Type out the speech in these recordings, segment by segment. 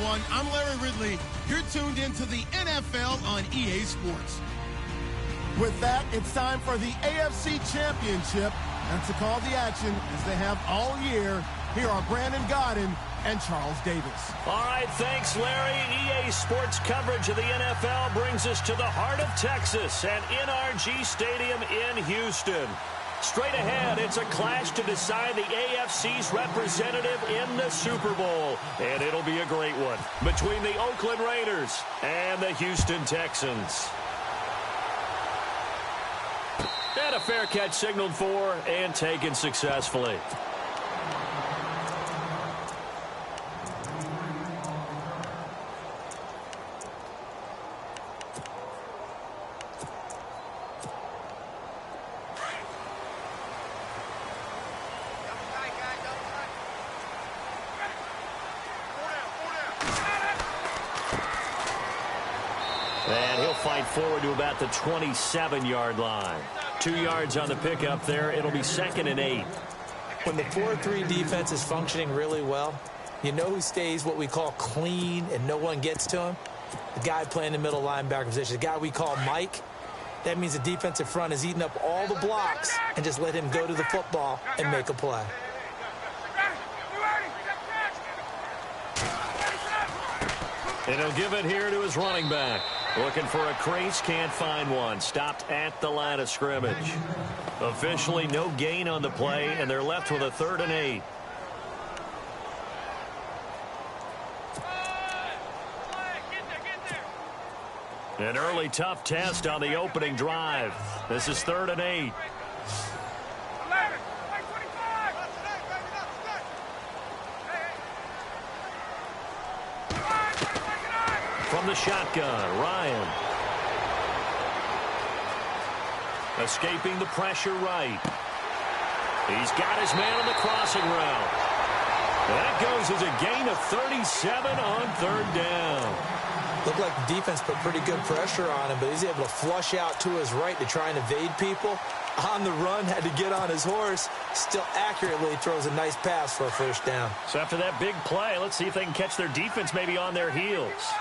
everyone. I'm Larry Ridley. You're tuned into the NFL on EA Sports. With that, it's time for the AFC Championship. And to call the action, as they have all year, here are Brandon Godden and Charles Davis. All right, thanks, Larry. EA Sports coverage of the NFL brings us to the heart of Texas at NRG Stadium in Houston. Straight ahead, it's a clash to decide the AFC's representative in the Super Bowl. And it'll be a great one between the Oakland Raiders and the Houston Texans. And a fair catch signaled for and taken successfully. And he'll fight forward to about the 27-yard line. 2 yards on the pickup there. It'll be 2nd and 8. When the 4-3 defense is functioning really well, you know who stays what we call clean and no one gets to him? The guy playing the middle linebacker position, the guy we call Mike. That means the defensive front is eating up all the blocks and just let him go to the football and make a play. And he'll give it here to his running back. Looking for a crease, can't find one. Stopped at the line of scrimmage. Officially no gain on the play, and they're left with a 3rd and 8. An early tough test on the opening drive. This is 3rd and 8. From the shotgun, Ryan. Escaping the pressure right. He's got his man on the crossing route. That goes as a gain of 37 on 3rd down. Looked like the defense put pretty good pressure on him, but he's able to flush out to his right to try and evade people. On the run, had to get on his horse. Still accurately throws a nice pass for a 1st down. So after that big play, let's see if they can catch their defense maybe on their heels.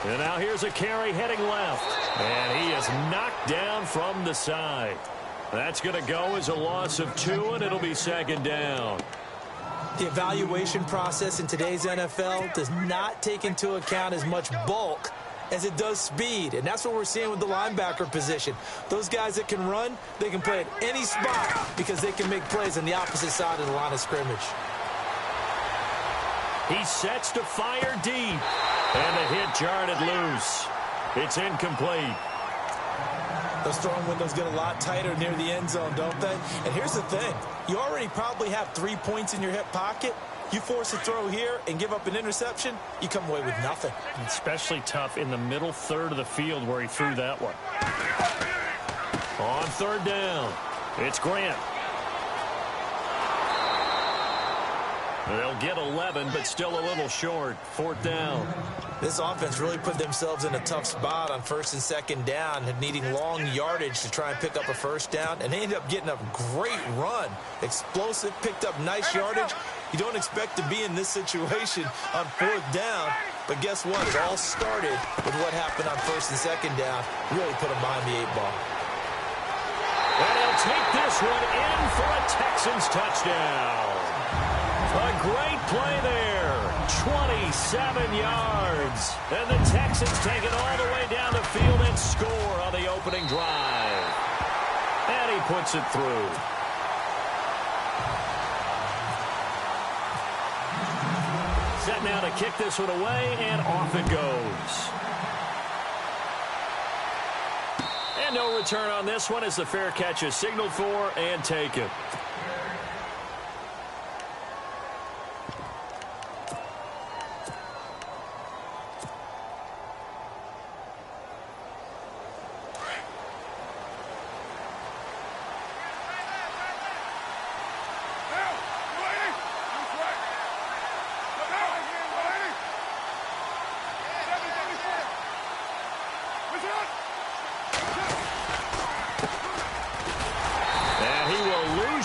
And now here's a carry heading left. And he is knocked down from the side. That's going to go as a loss of 2, and it'll be 2nd down. The evaluation process in today's NFL does not take into account as much bulk as it does speed. And that's what we're seeing with the linebacker position. Those guys that can run, they can play at any spot because they can make plays on the opposite side of the line of scrimmage. He sets to fire deep. And the hit jarred it loose. It's incomplete. Those throwing windows get a lot tighter near the end zone, don't they? And here's the thing. You already probably have 3 points in your hip pocket. You force a throw here and give up an interception, you come away with nothing. Especially tough in the middle 3rd of the field where he threw that one. On 3rd down, it's Grant. They'll get 11, but still a little short. 4th down. This offense really put themselves in a tough spot on 1st and 2nd down, and needing long yardage to try and pick up a 1st down, and they ended up getting a great run. Explosive, picked up nice yardage. You don't expect to be in this situation on 4th down, but guess what? It all started with what happened on 1st and 2nd down. Really put them behind the 8 ball. And he'll take this one in for a Texans touchdown. A great play there. 27 yards. And the Texans take it all the way down the field and score on the opening drive. And he puts it through. Set now to kick this one away, and off it goes. And no return on this one as the fair catch is signaled for and taken.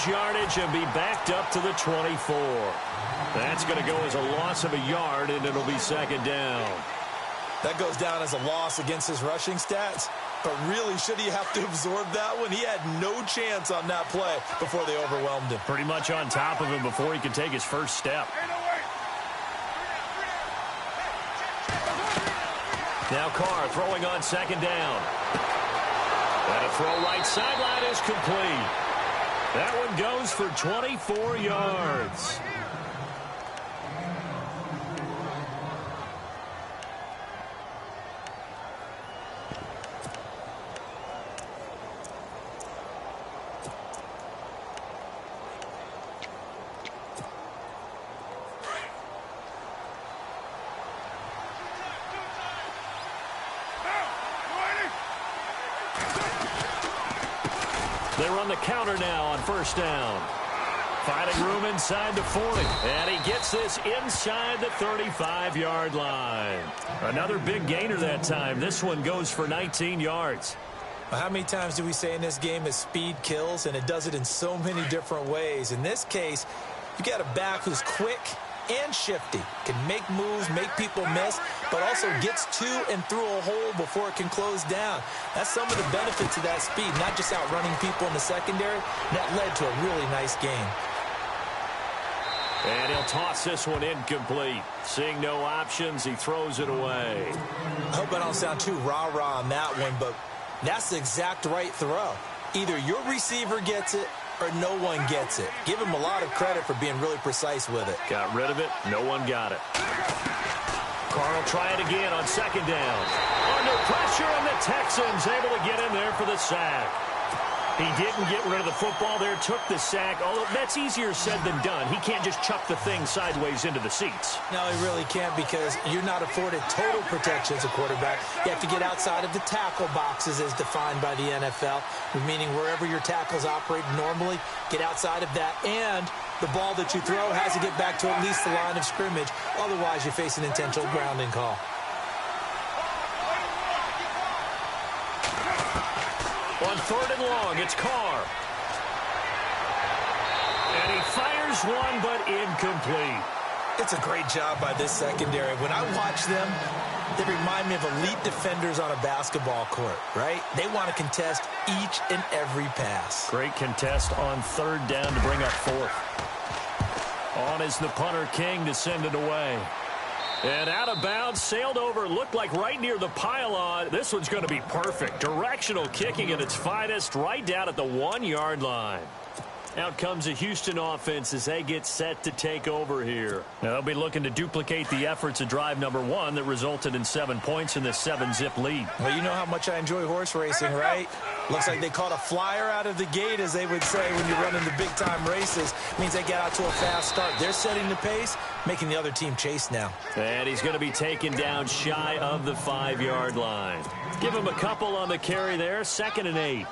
Yardage yardage and be backed up to the 24. That's going to go as a loss of a yard, and it'll be second down. That goes down as a loss against his rushing stats. But really, should he have to absorb that one? He had no chance on that play before they overwhelmed him. Pretty much on top of him before he could take his first step. Now Carr throwing on second down. And a throw right sideline is complete. That one goes for 24 yards. They run the counter now on first down. Finding room inside the 40. And he gets this inside the 35-yard line. Another big gainer that time. This one goes for 19 yards. Well, how many times do we say in this game that speed kills? And it does it in so many different ways. In this case, you got a back who's quick and shifty, can make moves, make people miss, but also gets to and through a hole before it can close down. That's some of the benefits of that speed, not just outrunning people in the secondary. That led to a really nice game. And he'll toss this one incomplete. Seeing no options, he throws it away. I hope I don't sound too rah-rah on that one, but that's the exact right throw. Either your receiver gets it or no one gets it. Give him a lot of credit for being really precise with it. Got rid of it. No one got it. Carr will try it again on second down. Under pressure, and the Texans able to get in there for the sack. He didn't get rid of the football there, took the sack. Although that's easier said than done. He can't just chuck the thing sideways into the seats. No, he really can't, because you're not afforded total protection as a quarterback. You have to get outside of the tackle boxes as defined by the NFL, meaning wherever your tackles operate normally, get outside of that. And the ball that you throw has to get back to at least the line of scrimmage. Otherwise, you face an intentional grounding call. On third and long, it's Carr. And he fires one, but incomplete. It's a great job by this secondary. When I watch them, they remind me of elite defenders on a basketball court, right? They want to contest each and every pass. Great contest on third down to bring up fourth. On is the punter, King, to send it away. And out of bounds, sailed over, looked like right near the pylon. This one's going to be perfect. Directional kicking at its finest, right down at the 1-yard line. Out comes the Houston offense as they get set to take over here. Now, they'll be looking to duplicate the efforts of drive number 1 that resulted in 7 points in this 7-zip lead. Well, you know how much I enjoy horse racing, right? Looks like they caught a flyer out of the gate, as they would say when you're running the big-time races. Means they get out to a fast start. They're setting the pace, making the other team chase now. And he's going to be taken down shy of the 5-yard line. Give him a couple on the carry there, 2nd and 8.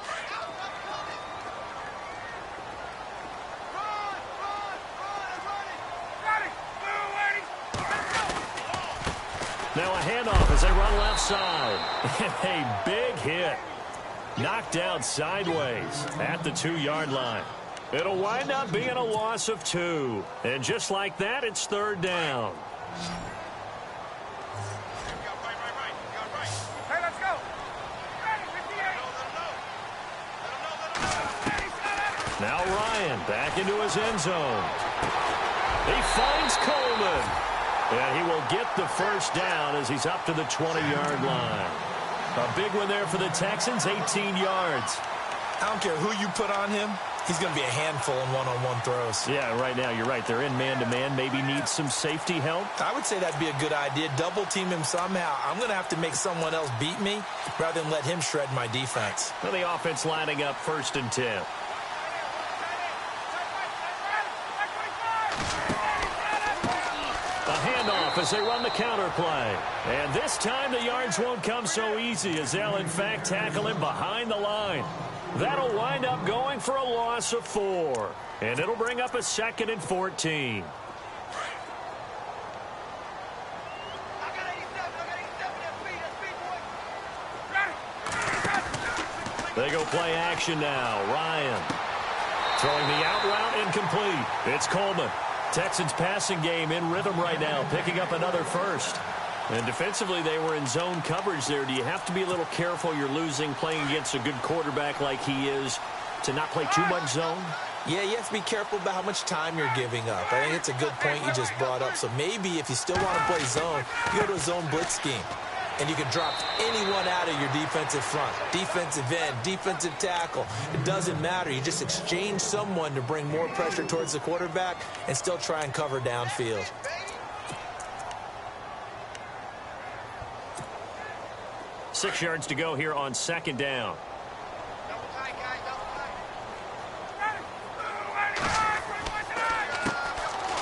Now a handoff as they run left side. And a big hit. Knocked down sideways at the 2-yard line. It'll wind up being a loss of 2. And just like that, it's third down. Hey, let's go. Now Ryan back into his end zone. He finds Coleman. And he will get the first down as he's up to the 20-yard line. A big one there for the Texans, 18 yards. I don't care who you put on him. He's going to be a handful in one-on-one throws. Yeah, right now you're right. They're in man-to-man. Maybe needs some safety help. I would say that'd be a good idea. Double team him somehow. I'm going to have to make someone else beat me rather than let him shred my defense. Well, the offense lining up 1st and 10. Handoff as they run the counter play. And this time the yards won't come so easy as they'll in fact tackle him behind the line. That'll wind up going for a loss of 4. And it'll bring up a 2nd and 14. They go play action now. Ryan Throwing the out route incomplete. It's Coleman. Texans passing game in rhythm right now, picking up another first. And defensively, they were in zone coverage there. Do you have to be a little careful? You're losing, playing against a good quarterback like he is, to not play too much zone? Yeah, you have to be careful about how much time you're giving up. I think it's a good point you just brought up. So maybe if you still want to play zone, you go to a zone blitz scheme. And you can drop anyone out of your defensive front. Defensive end, defensive tackle. It doesn't matter. You just exchange someone to bring more pressure towards the quarterback and still try and cover downfield. Six yards to go here on second down.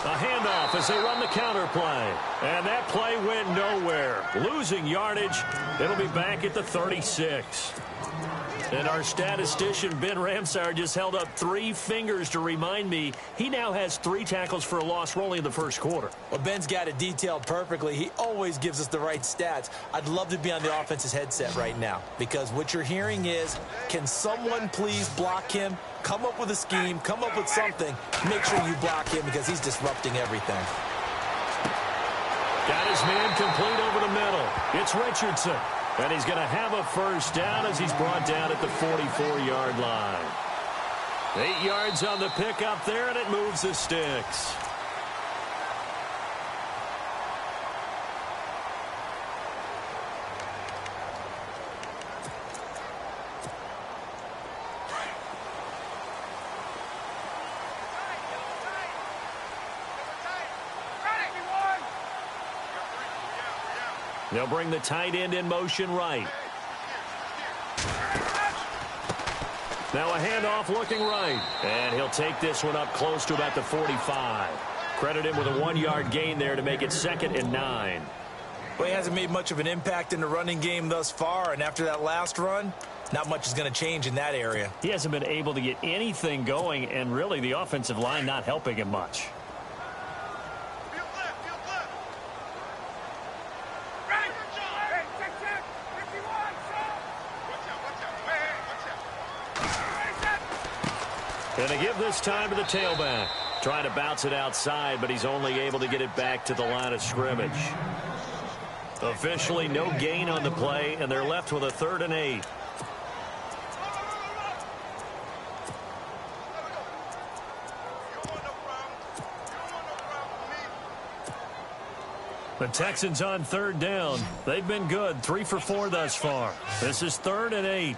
A handoff as they run the counter play. And that play went nowhere. Losing yardage. It'll be back at the 36. And our statistician, Ben Ramsauer, just held up 3 fingers to remind me he now has 3 tackles for a loss. We're only in the first quarter. Well, Ben's got it detailed perfectly. He always gives us the right stats. I'd love to be on the offense's headset right now because what you're hearing is, can someone please block him? Come up with a scheme. Come up with something. Make sure you block him because he's disrupting everything. Got his man complete over the middle. It's Richardson. And he's going to have a first down as he's brought down at the 44-yard line. 8 yards on the pickup there, and it moves the sticks. They'll bring the tight end in motion right. Now a handoff looking right. And he'll take this one up close to about the 45. Credit him with a 1-yard gain there to make it 2nd and 9. Well, he hasn't made much of an impact in the running game thus far. And after that last run, not much is going to change in that area. He hasn't been able to get anything going. And really the offensive line not helping him much. Going to give this time to the tailback. Trying to bounce it outside, but he's only able to get it back to the line of scrimmage. Officially no gain on the play, and they're left with a 3rd and 8. The Texans on 3rd down. They've been good, 3 for 4 thus far. This is 3rd and 8.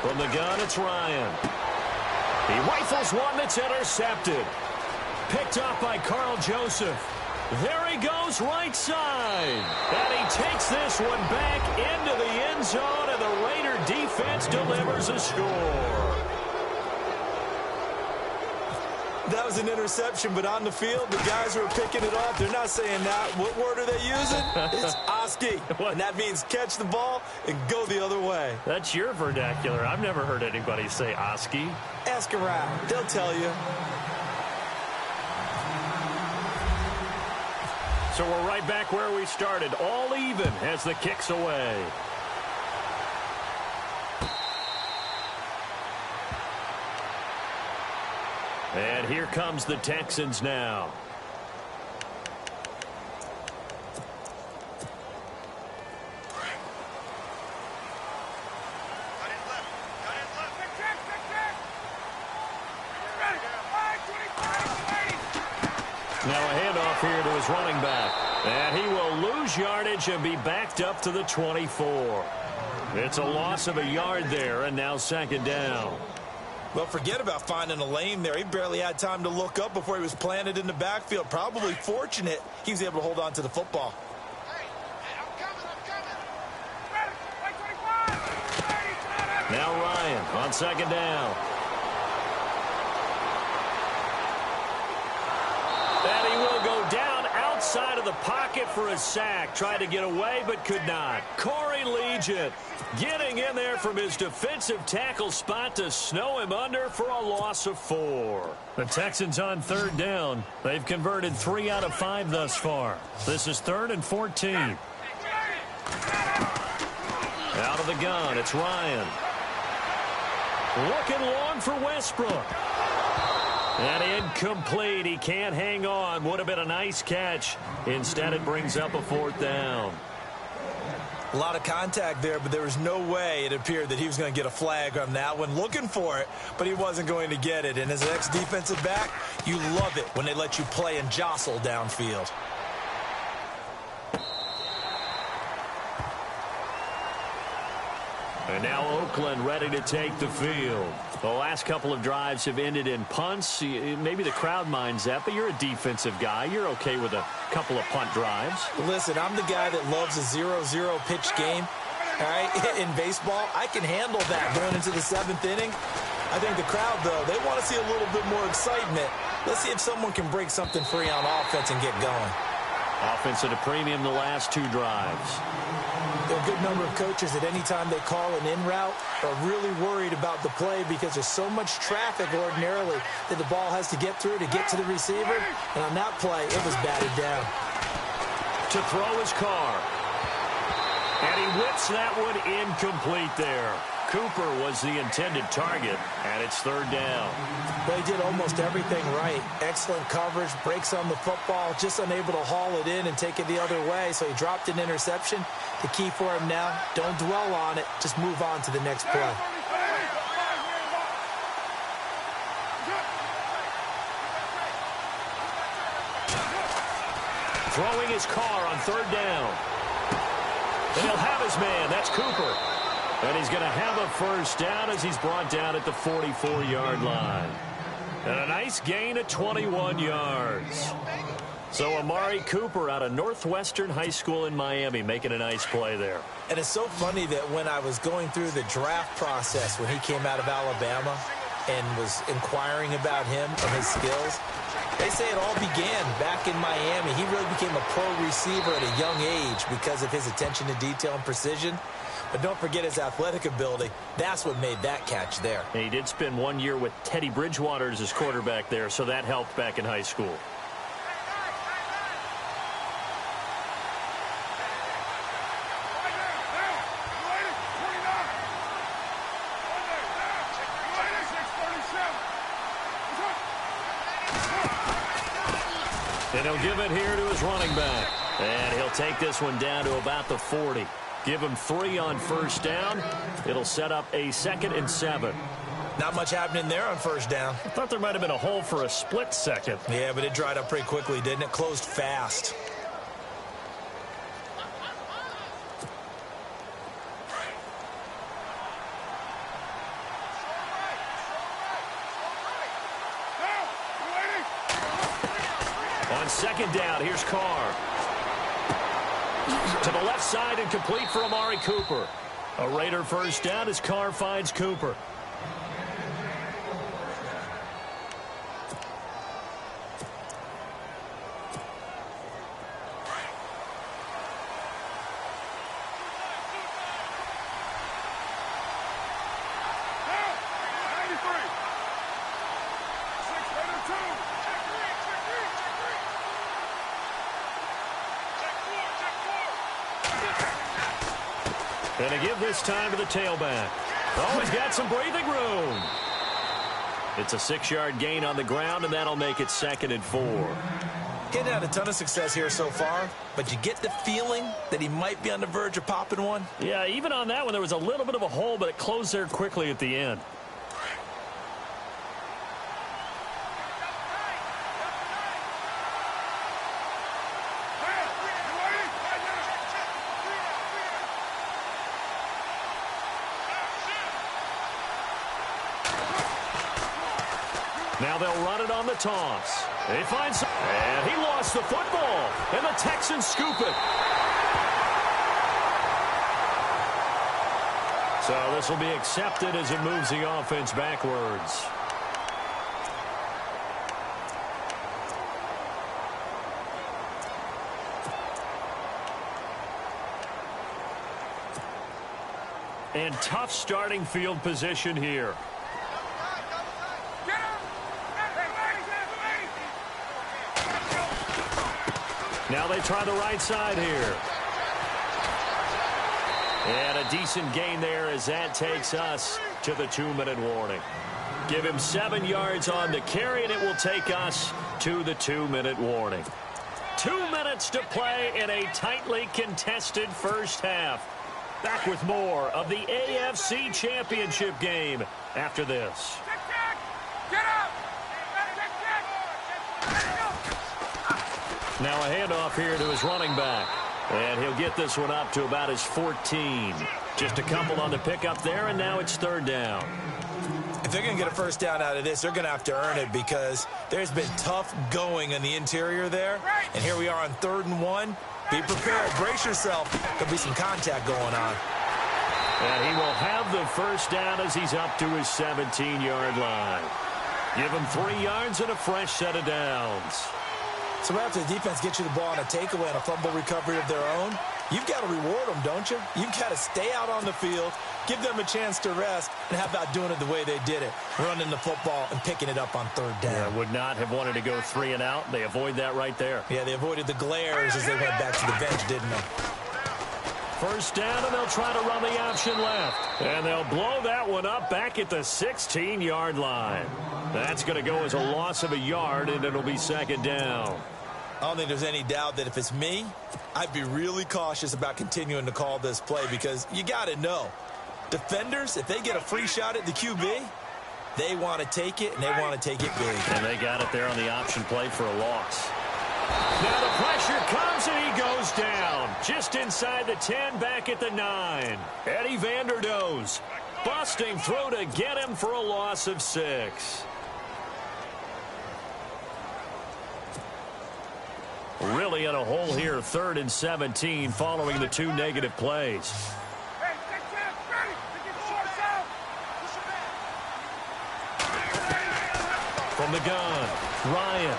From the gun, it's Ryan. He rifles one that's intercepted. Picked up by Carl Joseph. There he goes right side. And he takes this one back into the end zone, and the Raider defense delivers a score. That was an interception, but on the field, the guys who are picking it off, they're not saying that. What word are they using? It's Oski. And that means catch the ball and go the other way. That's your vernacular. I've never heard anybody say Oski. Ask around. They'll tell you. So we're right back where we started. All even as the kick's away. And here comes the Texans now. Now a handoff here to his running back. And he will lose yardage and be backed up to the 24. It's a loss of a yard there, and now 2nd down. Well, forget about finding a lane there. He barely had time to look up before he was planted in the backfield. Probably fortunate he was able to hold on to the football. Now Ryan on 2nd down. And he will go down outside of the pocket for a sack. Tried to get away, but could not. Corey Legent getting in there from his defensive tackle spot to snow him under for a loss of 4. The Texans on 3rd down. They've converted 3 out of 5 thus far. This is 3rd and 14. Out of the gun, it's Ryan. Looking long for Westbrook. And incomplete. He can't hang on. Would have been a nice catch. Instead, it brings up a 4th down. A lot of contact there, but there was no way it appeared that he was going to get a flag on that one. Looking for it, but he wasn't going to get it. And as an ex-defensive back, you love it when they let you play and jostle downfield. And now Oakland ready to take the field. The last couple of drives have ended in punts. Maybe the crowd minds that, but you're a defensive guy. You're okay with a couple of punt drives. Listen, I'm the guy that loves a 0-0 pitch game. All right, in baseball, I can handle that going into the 7th inning. I think the crowd, though, they want to see a little bit more excitement. Let's see if someone can break something free on offense and get going. Offense at a premium the last 2 drives. There are a good number of coaches at any time they call an in route are really worried about the play because there's so much traffic ordinarily that the ball has to get through to get to the receiver. And on that play, it was batted down. To throw his car. And he whips that one incomplete there. Cooper was the intended target, and it's 3rd down. Well, he did almost everything right. Excellent coverage, breaks on the football, just unable to haul it in and take it the other way, so he dropped an interception. The key for him now, don't dwell on it, just move on to the next play. Throwing his car on 3rd down. And he'll have his man, that's Cooper. And he's going to have a 1st down as he's brought down at the 44-yard line. And a nice gain of 21 yards. So Amari Cooper out of Northwestern High School in Miami making a nice play there. And it's so funny that when I was going through the draft process when he came out of Alabama and was inquiring about him and his skills, they say it all began back in Miami. He really became a pro receiver at a young age because of his attention to detail and precision. But don't forget his athletic ability. That's what made that catch there. And he did spend 1 year with Teddy Bridgewater as his quarterback there, so that helped back in high school. And he'll give it here to his running back. And he'll take this one down to about the 40. Give him 3 on 1st down. It'll set up a 2nd and 7. Not much happening there on 1st down. I thought there might have been a hole for a split second. Yeah, but it dried up pretty quickly, didn't it? Closed fast. On 2nd down, here's Carr. To the left side and complete for Amari Cooper. A Raider 1st down as Carr finds Cooper. And to give this time to the tailback. Oh, he's got some breathing room. It's a 6-yard gain on the ground, and that'll make it 2nd and 4. Getting had a ton of success here so far, but you get the feeling that he might be on the verge of popping one. Yeah, even on that one, there was a little bit of a hole, but it closed there quickly at the end. Now they'll run it on the toss. They find some, and he lost the football, and the Texans scoop it. So this will be accepted as it moves the offense backwards. And tough starting field position here. Now they try the right side here. And a decent gain there as that takes us to the 2-minute warning. Give him 7 yards on the carry, and it will take us to the 2-minute warning. 2 minutes to play in a tightly contested first half. Back with more of the AFC Championship game after this. Now a handoff here to his running back. And he'll get this one up to about his 14. Just a couple on the pickup there, and now it's 3rd down. If they're going to get a first down out of this, they're going to have to earn it because there's been tough going in the interior there. And here we are on 3rd and 1. Be prepared. Brace yourself. There'll be some contact going on. And he will have the first down as he's up to his 17-yard line. Give him 3 yards and a fresh set of downs. So after the defense gets you the ball on a takeaway and a fumble recovery of their own, you've got to reward them, don't you? You've got to stay out on the field, give them a chance to rest, and how about doing it the way they did it, running the football and picking it up on 3rd down. Yeah, would not have wanted to go 3 and out. They avoid that right there. Yeah, they avoided the glares as they went back to the bench, didn't they? First down, and they'll try to run the option left. And they'll blow that one up back at the 16-yard line. That's going to go as a loss of a yard, and it'll be 2nd down. I don't think there's any doubt that if it's me, I'd be really cautious about continuing to call this play because you got to know, defenders, if they get a free shot at the QB, they want to take it, and they want to take it big. And they got it there on the option play for a loss. Now the pressure comes, and he goes down. Just inside the 10, back at the 9. Eddie Vanderdoes busting through to get him for a loss of 6. Really in a hole here, 3rd and 17 following the 2 negative plays. From the gun, Ryan.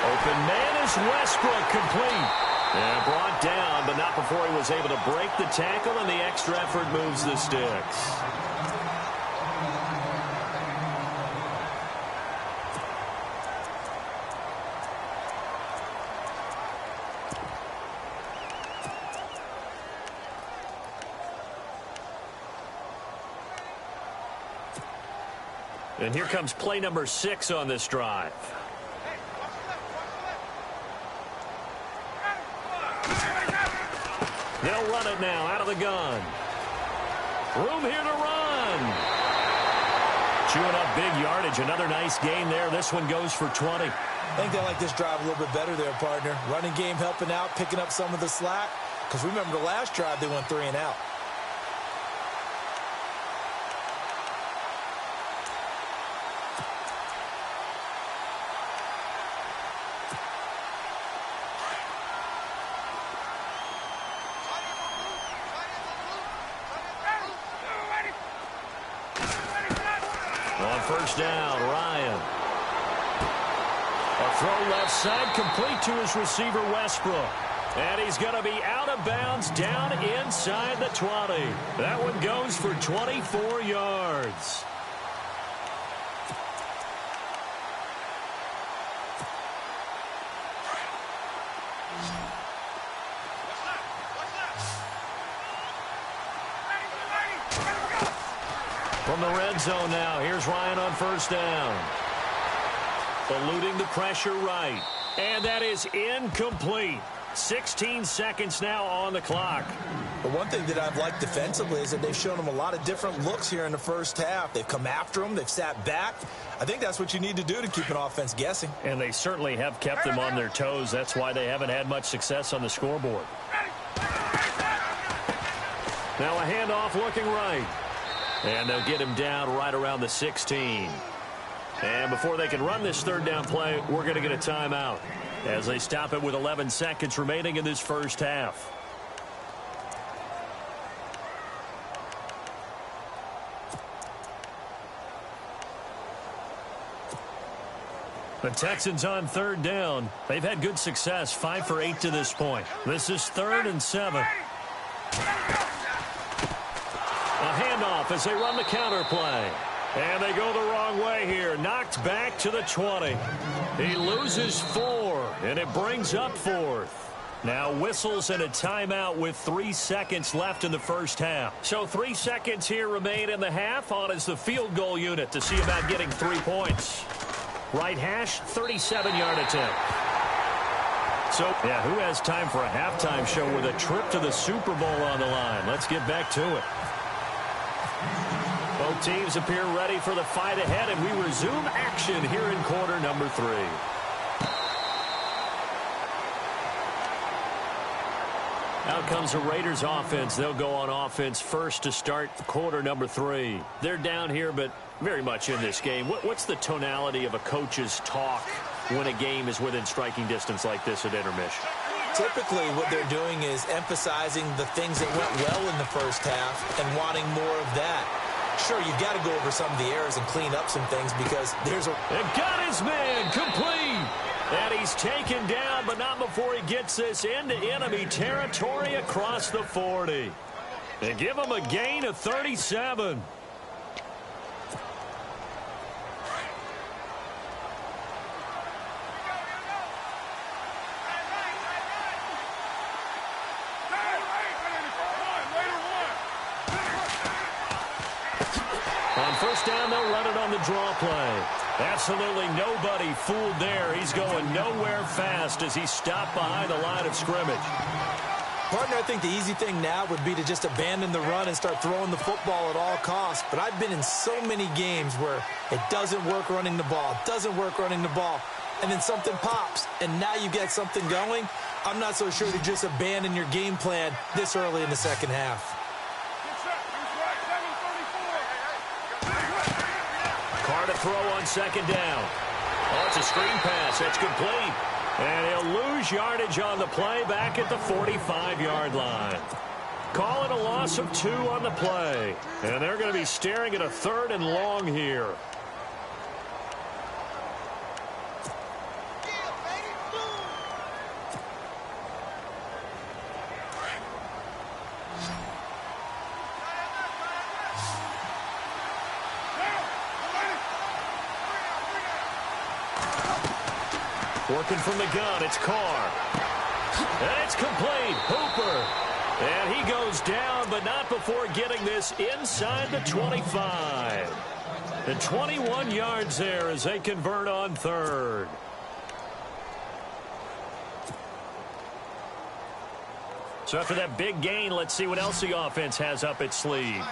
Open man is Westbrook, complete. And brought down, but not before he was able to break the tackle, and the extra effort moves the sticks. And here comes play number 6 on this drive. They'll run it now out of the gun. Room here to run. Chewing up big yardage. Another nice gain there. This one goes for 20. I think they like this drive a little bit better there, partner. Running game helping out, picking up some of the slack. Because remember the last drive, they went 3 and out. First down, Ryan. A throw left side, complete to his receiver, Westbrook. And he's going to be out of bounds down inside the 20. That one goes for 24 yards. From the red zone now, here's Ryan on first down. Eluding the pressure right. And that is incomplete. 16 seconds now on the clock. But one thing that I've liked defensively is that they've shown them a lot of different looks here in the first half. They've come after them. They've sat back. I think that's what you need to do to keep an offense guessing. And they certainly have kept them on their toes. That's why they haven't had much success on the scoreboard. Now a handoff looking right. And they'll get him down right around the 16. And before they can run this third down play, we're going to get a timeout as they stop it with 11 seconds remaining in this first half. The Texans on third down. They've had good success, 5 for 8 to this point. This is 3rd and 7. A handoff as they run the counter play. And they go the wrong way here. Knocked back to the 20. He loses 4, and it brings up 4th. Now whistles and a timeout with 3 seconds left in the first half. So 3 seconds here remain in the half. On is the field goal unit to see about getting 3 points. Right hash, 37-yard attempt. So, yeah, who has time for a halftime show with a trip to the Super Bowl on the line? Let's get back to it. Both teams appear ready for the fight ahead, and we resume action here in quarter number 3. Out comes the Raiders offense. They'll go on offense first to start quarter number 3. They're down here, but very much in this game. What's the tonality of a coach's talk when a game is within striking distance like this at intermission? Typically, what they're doing is emphasizing the things that went well in the first half and wanting more of that. Sure, you've got to go over some of the errors and clean up some things because there's a... And got his man complete. And he's taken down, but not before he gets this into enemy territory across the 40. And give him a gain of 37. On first down, they'll run it on the draw play. Absolutely nobody fooled there. He's going nowhere fast as he's stopped behind the line of scrimmage. Partner, I think the easy thing now would be to just abandon the run and start throwing the football at all costs. But I've been in so many games where it doesn't work running the ball, and then something pops, and now you get something going. I'm not so sure to just abandon your game plan this early in the second half. Carr to throw on second down. Oh, it's a screen pass. That's complete. And he'll lose yardage on the play back at the 45-yard line. Call it a loss of 2 on the play. And they're going to be staring at a 3rd and long here. Working from the gun, it's Carr. And it's complete. Hooper. And he goes down, but not before getting this inside the 25. And 21 yards there as they convert on 3rd. So after that big gain, let's see what else the offense has up its sleeve.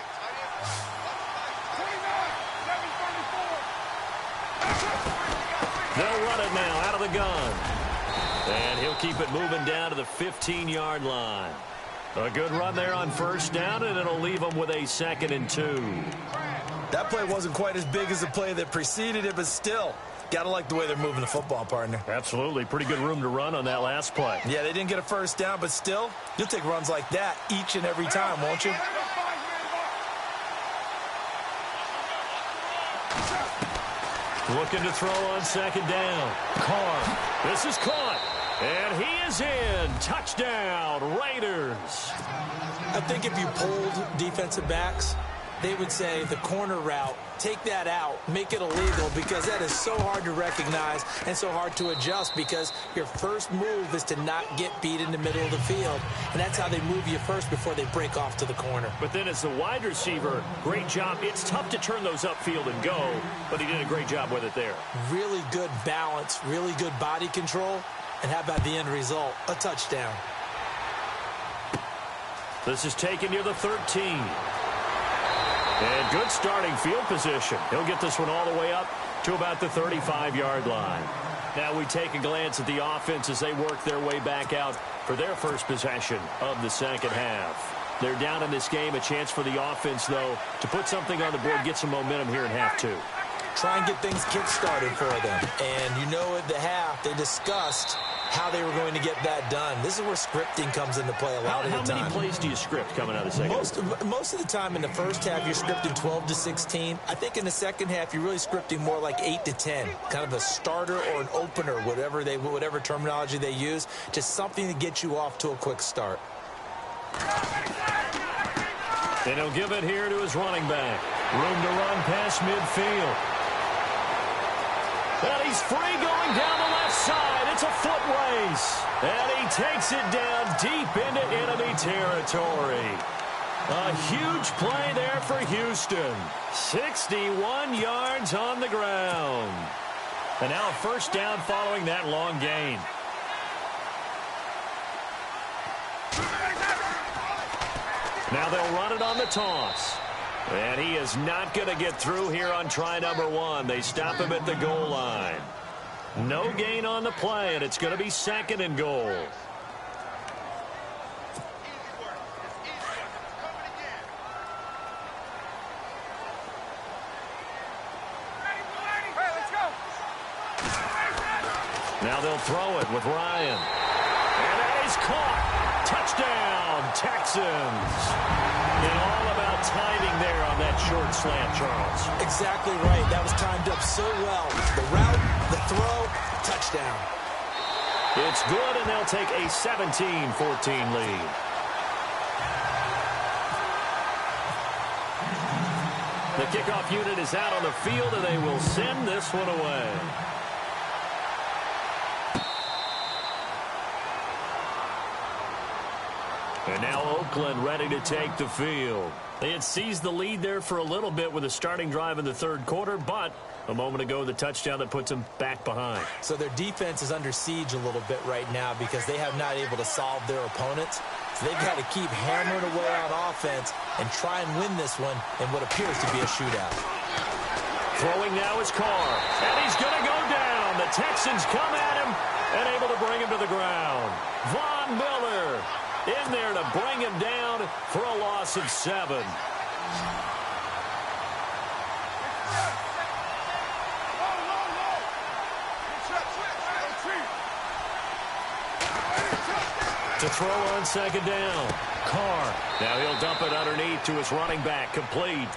They'll run it now out of the gun. And he'll keep it moving down to the 15-yard line. A good run there on first down, and it'll leave them with a 2nd and 2. That play wasn't quite as big as the play that preceded it, but still, got to like the way they're moving the football, partner. Absolutely. Pretty good room to run on that last play. Yeah, they didn't get a first down, but still, you'll take runs like that each and every time, won't you? Looking to throw on second down. Carr. This is caught. And he is in. Touchdown, Raiders. I think if you polled defensive backs, they would say the corner route, take that out, make it illegal, because that is so hard to recognize and so hard to adjust, because your first move is to not get beat in the middle of the field. And that's how they move you first before they break off to the corner. But then as the wide receiver, great job. It's tough to turn those upfield and go, but he did a great job with it there. Really good balance, really good body control. And how about the end result? A touchdown. This is taken near the 13. And good starting field position. He'll get this one all the way up to about the 35-yard line. Now we take a glance at the offense as they work their way back out for their first possession of the second half. They're down in this game. A chance for the offense, though, to put something on the board, get some momentum here in half 2. Try and get things kick-started for them. And you know at the half, they discussed how they were going to get that done. This is where scripting comes into play a lot of the time. How many plays do you script coming out of the second half? Most of the time in the first half, you're scripting 12 to 16. I think in the second half, you're really scripting more like 8 to 10. Kind of a starter or an opener, whatever terminology they use. Just something to get you off to a quick start. And he'll give it here to his running back. Room to run past midfield. And he's free going down the left side. It's a foot race. And he takes it down deep into enemy territory. A huge play there for Houston. 61 yards on the ground. And now a first down following that long gain. Now they'll run it on the toss. And he is not going to get through here on try number 1. They stop him at the goal line. No gain on the play, and it's going to be 2nd and goal. Now they'll throw it with Ryan. And that is caught. Touchdown, Texans. And all about timing there on that short slant, Charles. Exactly right. That was timed up so well. The route, the throw, touchdown. It's good, and they'll take a 17-14 lead. The kickoff unit is out on the field, and they will send this one away. And now Oakland ready to take the field. They had seized the lead there for a little bit with a starting drive in the 3rd quarter, but a moment ago the touchdown that puts them back behind. So their defense is under siege a little bit right now because they have not able to solve their opponents. So they've got to keep hammering away on offense and try and win this one in what appears to be a shootout. Throwing now is Carr, and he's going to go down. The Texans come at him and able to bring him to the ground. Von Miller in there to bring him down for a loss of 7. To throw on 2nd down. Carr. Now he'll dump it underneath to his running back. Complete.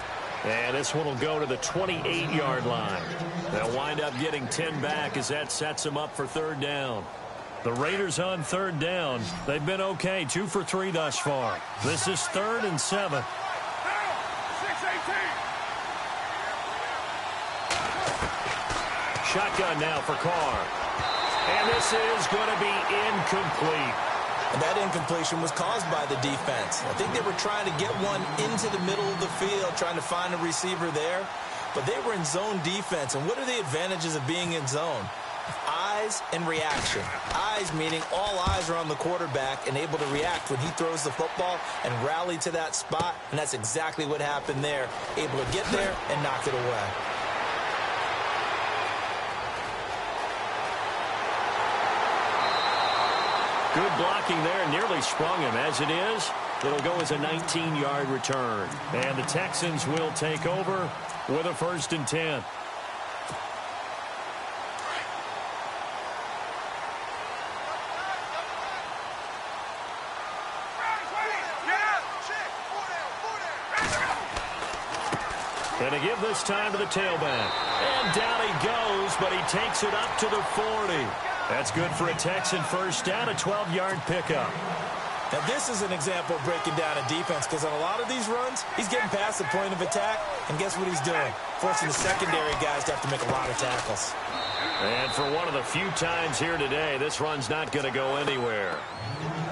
And this one will go to the 28-yard line. They'll wind up getting 10 back as that sets them up for 3rd down. The Raiders on 3rd down. They've been okay, 2 for 3 thus far. This is 3rd and 7. Shotgun now for Carr. And this is going to be incomplete. And that incompletion was caused by the defense. I think they were trying to get one into the middle of the field, trying to find a receiver there. But they were in zone defense. And what are the advantages of being in zone? Eyes and reaction. Eyes meaning all eyes are on the quarterback and able to react when he throws the football and rally to that spot. And that's exactly what happened there. Able to get there and knock it away. Good blocking there, nearly sprung him. As it is, it'll go as a 19-yard return. And the Texans will take over with a 1st and 10. And to give this time to the tailback. And down he goes, but he takes it up to the 40. That's good for a Texan first down, a 12-yard pickup. Now, this is an example of breaking down a defense because on a lot of these runs, he's getting past the point of attack, and guess what he's doing? Forcing the secondary guys to have to make a lot of tackles. And for one of the few times here today, this run's not going to go anywhere.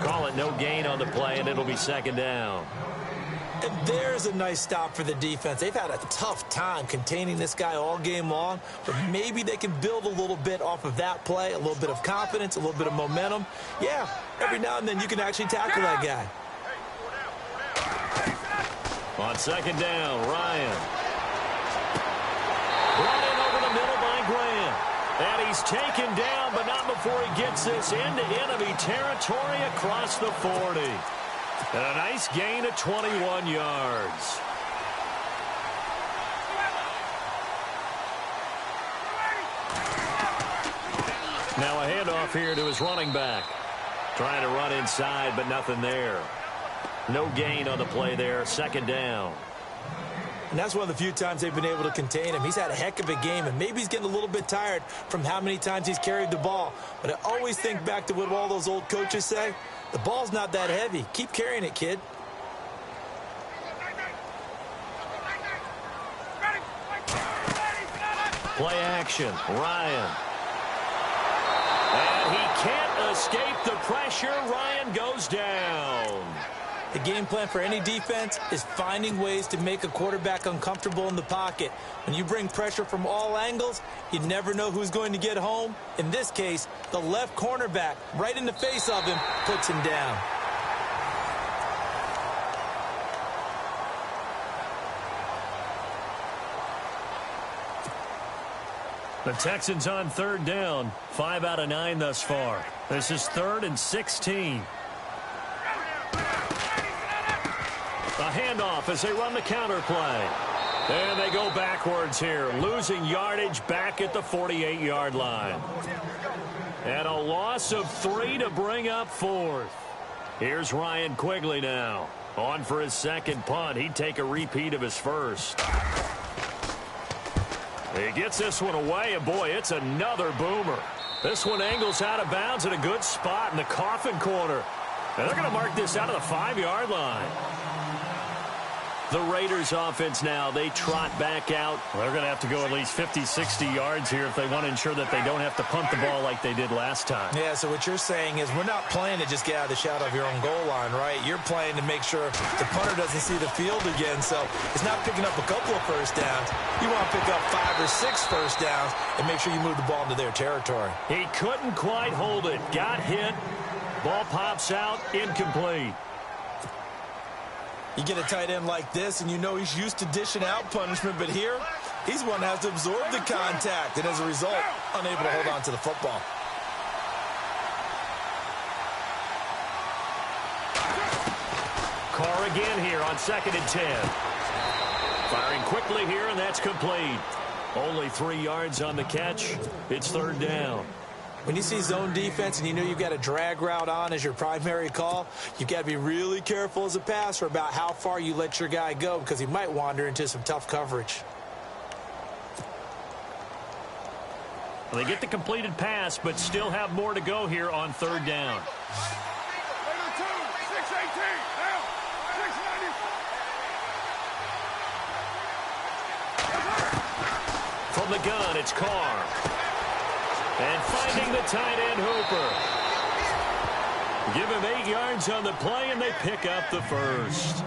Call it no gain on the play, and it'll be 2nd down. And there's a nice stop for the defense. They've had a tough time containing this guy all game long, but maybe they can build a little bit off of that play, a little bit of confidence, a little bit of momentum. Yeah, every now and then you can actually tackle that guy. On 2nd down, Ryan. Brought in over the middle by Grant. And he's taken down, but not before he gets this into enemy territory across the 40. And a nice gain of 21 yards. Now a handoff here to his running back. Trying to run inside, but nothing there. No gain on the play there. 2nd down. And that's one of the few times they've been able to contain him. He's had a heck of a game, and maybe he's getting a little bit tired from how many times he's carried the ball. But I always think back to what all those old coaches say. The ball's not that heavy. Keep carrying it, kid. Play action. Ryan. And he can't escape the pressure. Ryan goes down. The game plan for any defense is finding ways to make a quarterback uncomfortable in the pocket. When you bring pressure from all angles, you never know who's going to get home. In this case, the left cornerback, right in the face of him, puts him down. The Texans on third down. 5 out of 9 thus far. This is 3rd and 16. A handoff as they run the counter play. And they go backwards here, losing yardage back at the 48-yard line. And a loss of 3 to bring up 4th. Here's Ryan Quigley now. On for his second punt. He'd take a repeat of his first. He gets this one away, and boy, it's another boomer. This one angles out of bounds at a good spot in the coffin corner. And they're going to mark this out of the 5-yard line. The Raiders offense now, they trot back out. They're going to have to go at least 50, 60 yards here if they want to ensure that they don't have to punt the ball like they did last time. Yeah, so what you're saying is we're not playing to just get out of the shadow of your own goal line, right? You're playing to make sure the punter doesn't see the field again. So it's not picking up a couple of first downs. You want to pick up 5 or 6 first downs and make sure you move the ball into their territory. He couldn't quite hold it. Got hit. Ball pops out. Incomplete. You get a tight end like this, and you know he's used to dishing out punishment, but here, he's one that has to absorb the contact, and as a result, unable to hold on to the football. Carr again here on 2nd and 10. Firing quickly here, and that's complete. Only 3 yards on the catch. It's 3rd down. When you see zone defense and you know you've got a drag route on as your primary call, you've got to be really careful as a passer about how far you let your guy go because he might wander into some tough coverage. Well, they get the completed pass, but still have more to go here on 3rd down. From the gun, it's Carr. And finding the tight end, Hooper. Give him 8 yards on the play, and they pick up the first.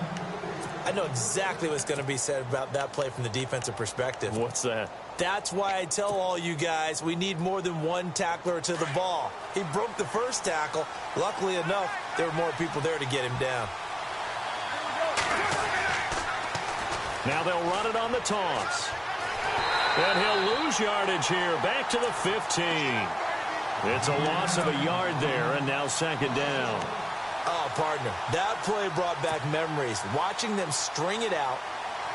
I know exactly what's going to be said about that play from the defensive perspective. What's that? That's why I tell all you guys we need more than one tackler to the ball. He broke the first tackle. Luckily enough, there were more people there to get him down. Now they'll run it on the toss. And he'll lose yardage here, back to the 15. It's a loss of a yard there, and now 2nd down. Oh, partner, that play brought back memories. Watching them string it out,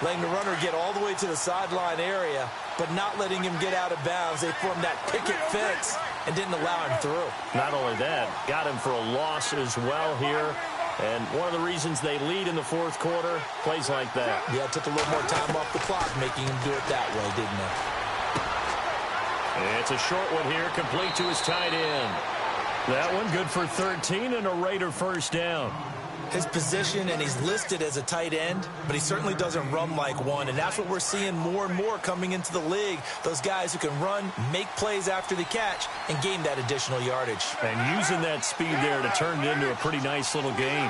letting the runner get all the way to the sideline area, but not letting him get out of bounds. They formed that picket fence and didn't allow him through. Not only that, got him for a loss as well here. And one of the reasons they lead in the 4th quarter, plays like that. Yeah, it took a little more time off the clock, making him do it that way, didn't it? It's a short one here, complete to his tight end. That one good for 13 and a Raider first down. His position, and he's listed as a tight end, but he certainly doesn't run like one, and that's what we're seeing more and more coming into the league. Those guys who can run, make plays after the catch, and gain that additional yardage. And using that speed there to turn it into a pretty nice little game.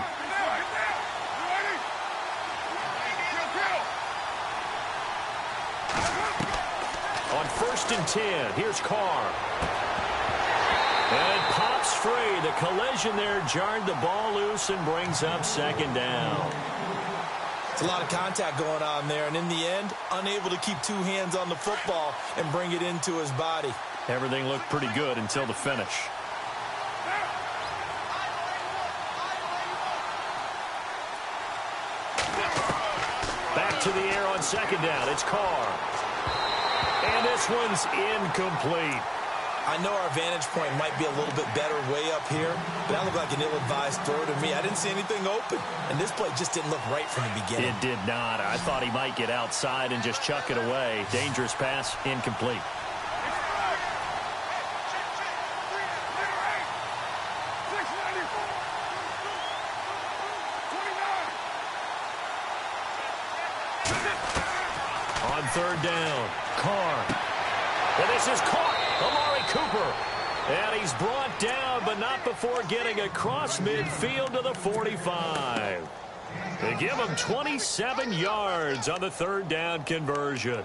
On 1st and 10, here's Carr. And pops free. The collision there jarred the ball loose and brings up 2nd down. It's a lot of contact going on there, and in the end, unable to keep 2 hands on the football and bring it into his body. Everything looked pretty good until the finish. Back to the air on 2nd down. It's Carr. And this one's incomplete. I know our vantage point might be a little bit better way up here, but that looked like an ill-advised throw to me. I didn't see anything open, and this play just didn't look right from the beginning. It did not. I thought he might get outside and just chuck it away. Dangerous pass, incomplete. On 3rd down, Carr. And this is caught. Amari Cooper. And he's brought down, but not before getting across midfield to the 45. They give him 27 yards on the third down conversion.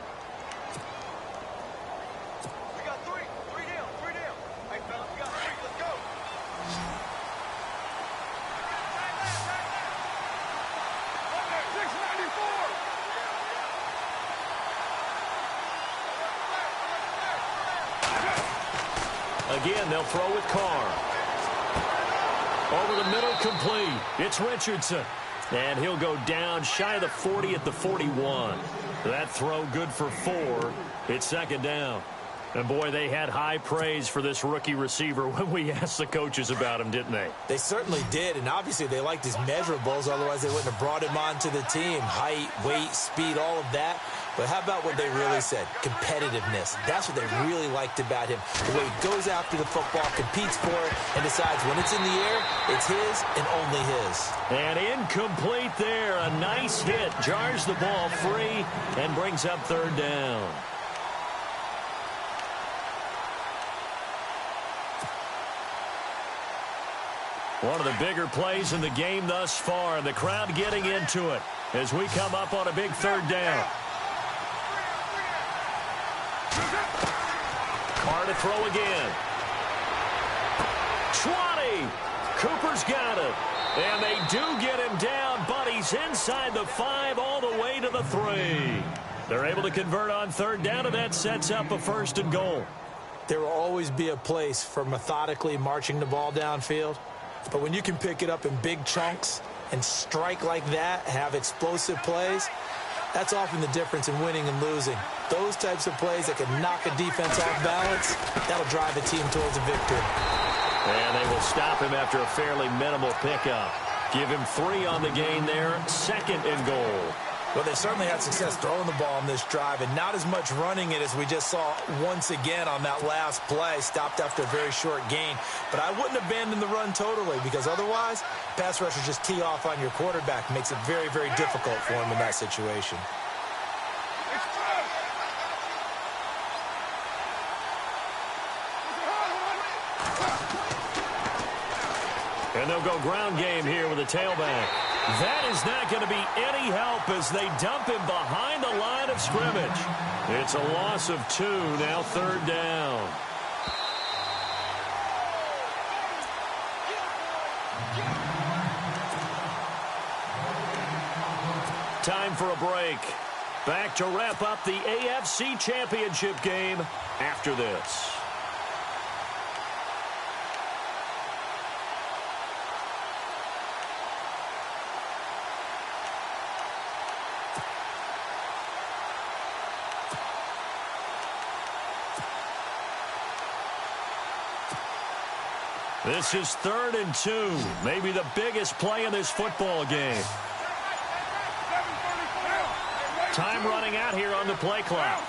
We got three down. Hey, fellas, we got three. Let's go. Okay, 694. Again, they'll throw with Carr. Over the middle, complete. It's Richardson. And he'll go down shy of the 40 at the 41. That throw good for 4. It's second down. And, boy, they had high praise for this rookie receiver when we asked the coaches about him, didn't they? They certainly did, and obviously they liked his measurables. Otherwise, they wouldn't have brought him onto the team. Height, weight, speed, all of that. But how about what they really said? Competitiveness. That's what they really liked about him. The way he goes after the football, competes for it, and decides when it's in the air, it's his and only his. And incomplete there. A nice hit. Jars the ball free and brings up third down. One of the bigger plays in the game thus far. The crowd getting into it as we come up on a big third down. Carr to throw again. 20. Cooper's got it. And they do get him down, but he's inside the 5 all the way to the 3. They're able to convert on third down, and that sets up a first and goal. There will always be a place for methodically marching the ball downfield. But when you can pick it up in big chunks and strike like that, have explosive plays, that's often the difference in winning and losing. Those types of plays that can knock a defense off balance, that'll drive a team towards a victory. And they will stop him after a fairly minimal pickup. Give him 3 on the gain there, second and goal. Well, they certainly had success throwing the ball on this drive, and not as much running it as we just saw once again on that last play. Stopped after a very short gain. But I wouldn't abandon the run totally, because otherwise, pass rushers just tee off on your quarterback. Makes it very, very difficult for him in that situation. And they'll go ground game here with a tailback. That is not going to be any help as they dump him behind the line of scrimmage. It's a loss of 2, now third down. Time for a break. Back to wrap up the AFC Championship game after this. This is 3rd and 2, maybe the biggest play in this football game. Time running out here on the play clock.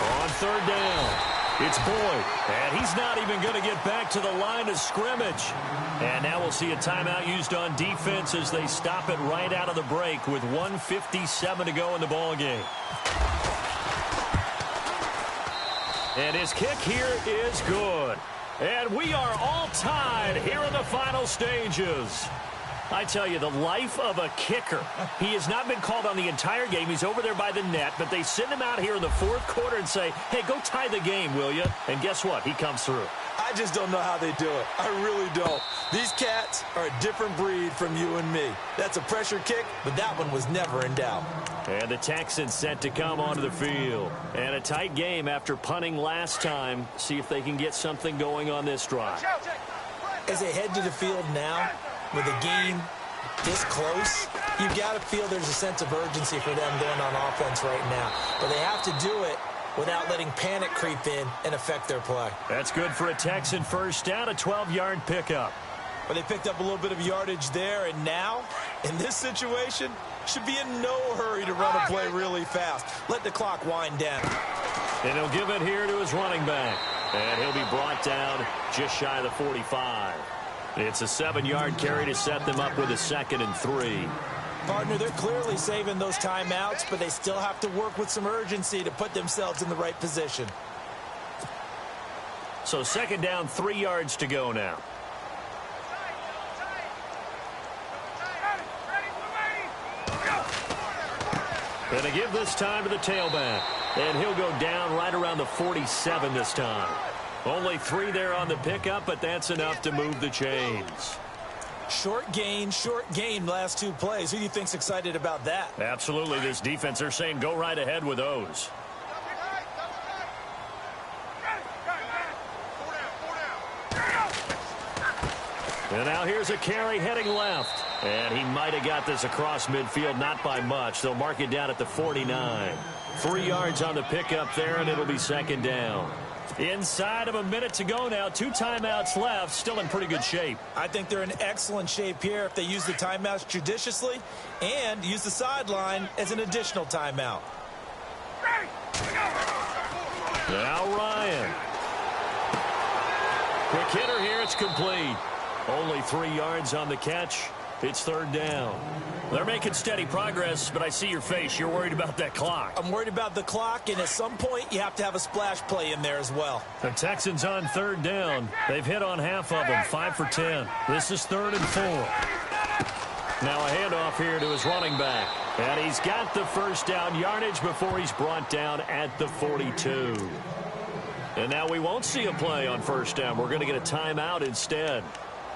On third down, it's Boyd, and he's not even going to get back to the line of scrimmage. And now we'll see a timeout used on defense as they stop it right out of the break with 1:57 to go in the ball game. And his kick here is good. And we are all tied here in the final stages. I tell you, the life of a kicker. He has not been called on the entire game. He's over there by the net, but they send him out here in the 4th quarter and say, hey, go tie the game, will you? And guess what? He comes through. I just don't know how they do it. I really don't. These cats are a different breed from you and me. That's a pressure kick, but that one was never in doubt. And the Texans set to come onto the field. And a tight game after punting last time. See if they can get something going on this drive. As they head to the field now, with a game this close, you've got to feel there's a sense of urgency for them going on offense right now. But they have to do it without letting panic creep in and affect their play. That's good for a Texan first down, a 12-yard pickup. But they picked up a little bit of yardage there, and now, in this situation, should be in no hurry to run a play really fast. Let the clock wind down. And he'll give it here to his running back. And he'll be brought down just shy of the 45. It's a 7-yard carry to set them up with a 2nd and 3. Partner, they're clearly saving those timeouts, but they still have to work with some urgency to put themselves in the right position. So second down, 3 yards to go now. Going to give this time to the tailback. And he'll go down right around the 47 this time. Only 3 there on the pickup, but that's enough to move the chains. Short gain last 2 plays. Who do you think's excited about that? Absolutely. This defense, they're saying go right ahead with those. And now here's a carry heading left. And he might have got this across midfield, not by much. They'll mark it down at the 49. 3 yards on the pickup there, and it'll be second down. Inside of a minute to go now. 2 timeouts left. Still in pretty good shape. I think they're in excellent shape here if they use the timeouts judiciously and use the sideline as an additional timeout. Now Ryan. Quick hitter here. It's complete. Only 3 yards on the catch. It's third down. They're making steady progress, but I see your face. You're worried about that clock. I'm worried about the clock, and at some point, you have to have a splash play in there as well. The Texans on third down. They've hit on half of them, 5 for 10. This is 3rd and 4. Now a handoff here to his running back. And he's got the first down yardage before he's brought down at the 42. And now we won't see a play on first down. We're going to get a timeout instead,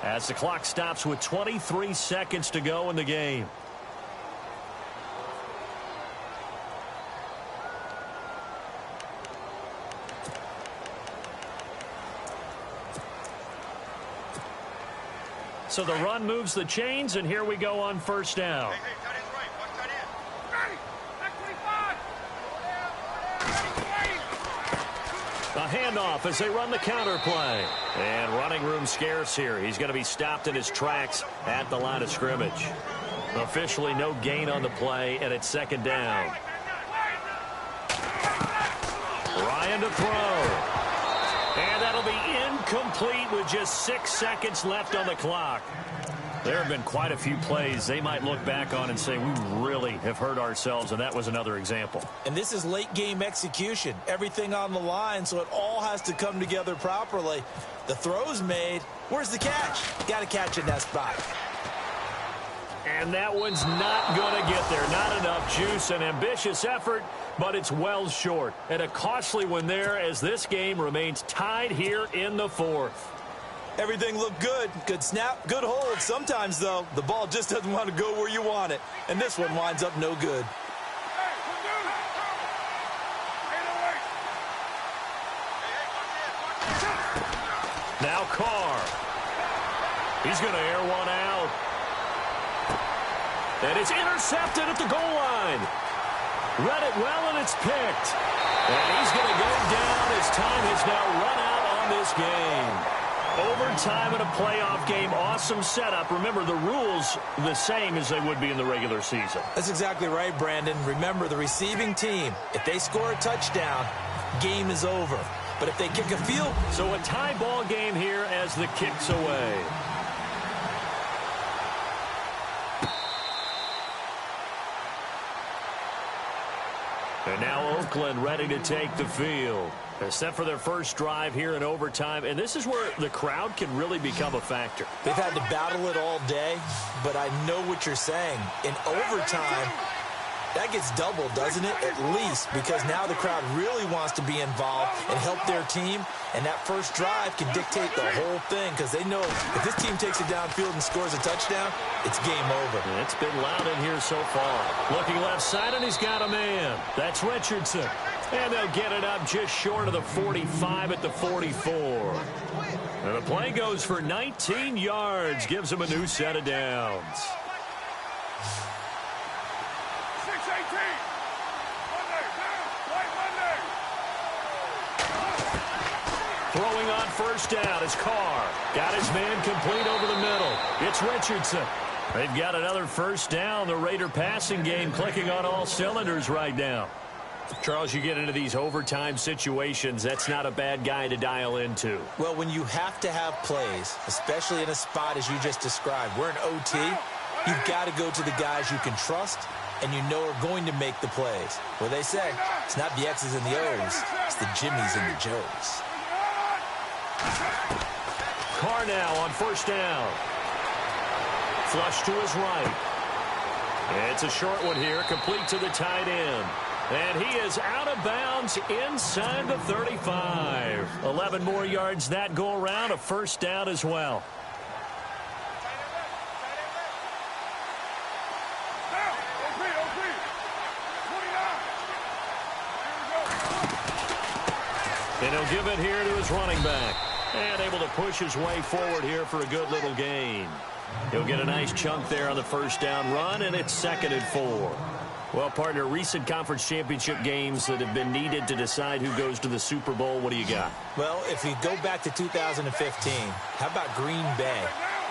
as the clock stops with 23 seconds to go in the game. So the run moves the chains, and here we go on first down. Hey, tight end's right. Watch tight end. A handoff as they run the counter play. And running room scarce here. He's going to be stopped in his tracks at the line of scrimmage. Officially no gain on the play, and it's second down. Ryan to throw. And that'll be incomplete with just 6 seconds left on the clock. There have been quite a few plays they might look back on and say, we really have hurt ourselves, and that was another example. And this is late game execution. Everything on the line, so it all has to come together properly. The throw's made. Where's the catch? Got to catch in that spot. And that one's not going to get there. Not enough juice. An ambitious effort, but it's well short. And a costly one there as this game remains tied here in the 4th. Everything looked good. Good snap, good hold. Sometimes, though, the ball just doesn't want to go where you want it. And this one winds up no good. Now Carr. He's going to air one out. And it's intercepted at the goal line. Read it well, and it's picked. And he's going to go down as time has now run out on this game. Overtime in a playoff game, awesome setup. Remember, the rules the same as they would be in the regular season. That's exactly right, Brandon. Remember, the receiving team, if they score a touchdown, game is over. But if they kick a field... So a tie ball game here as the kick's away. And now Oakland ready to take the field. They're set for their first drive here in overtime, and this is where the crowd can really become a factor. They've had to battle it all day, but I know what you're saying. In overtime, that gets doubled, doesn't it? At least, because now the crowd really wants to be involved and help their team, and that first drive can dictate the whole thing, because they know if this team takes it downfield and scores a touchdown, it's game over. And it's been loud in here so far. Looking left side, and he's got a man. That's Richardson. And they'll get it up just short of the 45 at the 44. And the play goes for 19 yards, gives them a new set of downs. 6-18. Monday. Throwing on first down is Carr. Got his man complete over the middle. It's Richardson. They've got another first down. The Raider passing game clicking on all cylinders right now. Charles, you get into these overtime situations, that's not a bad guy to dial into. Well, when you have to have plays, especially in a spot as you just described, we're in OT, You've got to go to the guys you can trust and you know are going to make the plays. Well, they say it's not the X's and the O's, it's the Jimmies and the Joes. Carr now on first down. Flush to his right. It's a short one here, complete to the tight end. And he is out of bounds inside the 35. 11 more yards that go around, a first down as well. And he'll give it here to his running back. And able to push his way forward here for a good little gain. He'll get a nice chunk there on the first down run, and it's 2nd and 4. Well, partner, recent conference championship games that have been needed to decide who goes to the Super Bowl, what do you got? Well, if we go back to 2015, how about Green Bay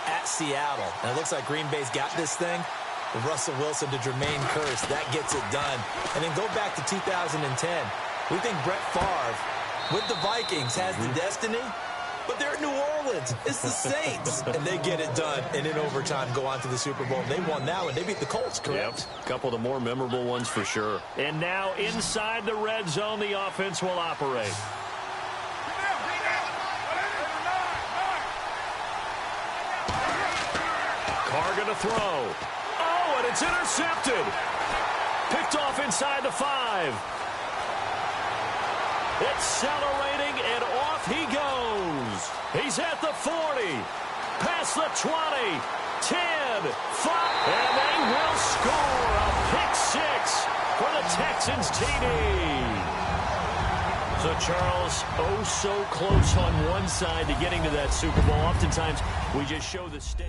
at Seattle? And it looks like Green Bay's got this thing. With Russell Wilson to Jermaine Kearse, that gets it done. And then go back to 2010. We think Brett Favre with the Vikings has the destiny, but they're at New Orleans. It's the Saints. And they get it done. And in overtime, go on to the Super Bowl. They won that one. They beat the Colts, correct? Yep. A couple of the more memorable ones for sure. And now inside the red zone, the offense will operate. Carr going to throw. Oh, and it's intercepted. Picked off inside the 5. Accelerating, and off he goes. He's at the 40, past the 20, 10, 5, and they will score a pick 6 for the Texans TD. So, Charles, oh so close on one side to getting to that Super Bowl. Oftentimes, we just show the stage.